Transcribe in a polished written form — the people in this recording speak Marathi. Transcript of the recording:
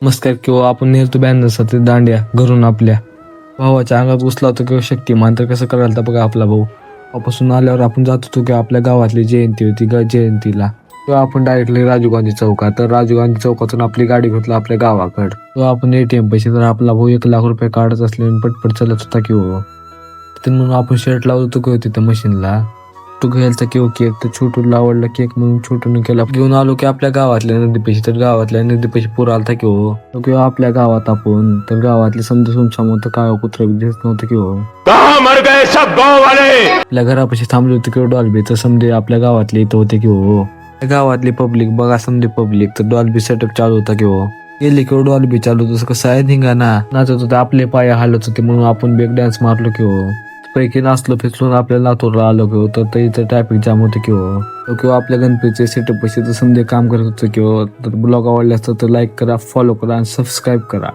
नमस्कार किंवा आपण नेलतो बॅनरसाठी दांड्या घरून आपल्या भावाच्या अंगात घुसला होता किंवा शक्तिमान तर कसं करायला तर बघा आपला भाऊ वापासून आल्यावर आपण जात होतो किंवा आपल्या गावातली जयंती होती जयंतीला किंवा आपण डायरेक्टली राजीव गांधी चौकात तर राजीव गांधी चौकातून आपली गाडी घेतला आपल्या गावाकडे किंवा आपण ATM पैसे तर आपला भाऊ 1,00,000 रुपये काढत असल्याने पटपट चालत होता किंवा म्हणून आपण शर्ट लावत होतो किंवा तिथं मशीनला तो घ्यायचा किंवा केक तर छोटूला आवडला केक म्हणून छोटून केला घेऊन आलो की आपल्या गावातल्या नदीपाशी तर गावातल्या नदीपाशी पूर आलता किंवा आपल्या गावात आपण तर गावातले समजा सुमसाम होतं काय कुत्र दिसत नव्हतं आपल्या घरापाशी थांबले होते किंवा डॉल्बी तर समजे आपल्या गावातले इथं होते किंवा गावातली पब्लिक बघा समजे पब्लिक तर डॉल्बी सेटअप चालू होता किंवा गेले किंवा डॉल्बी चालू होतं कसं आहे धिंगाणा नाचत होते आपले पाय हालत होते म्हणून आपण ब्रेक डान्स मारलो किंवा पैकी नाचलो फिचलून आपल्याला लातूरला आलो किंवा तर इथं ट्रॅफिक जाम होतं किंवा आपल्या गणपतीचे सेटअप पैसे तर समजे काम करत होतं किंवा तर ब्लॉग आवडले असतं तर लाईक करा फॉलो करा आणि सबस्क्राईब करा.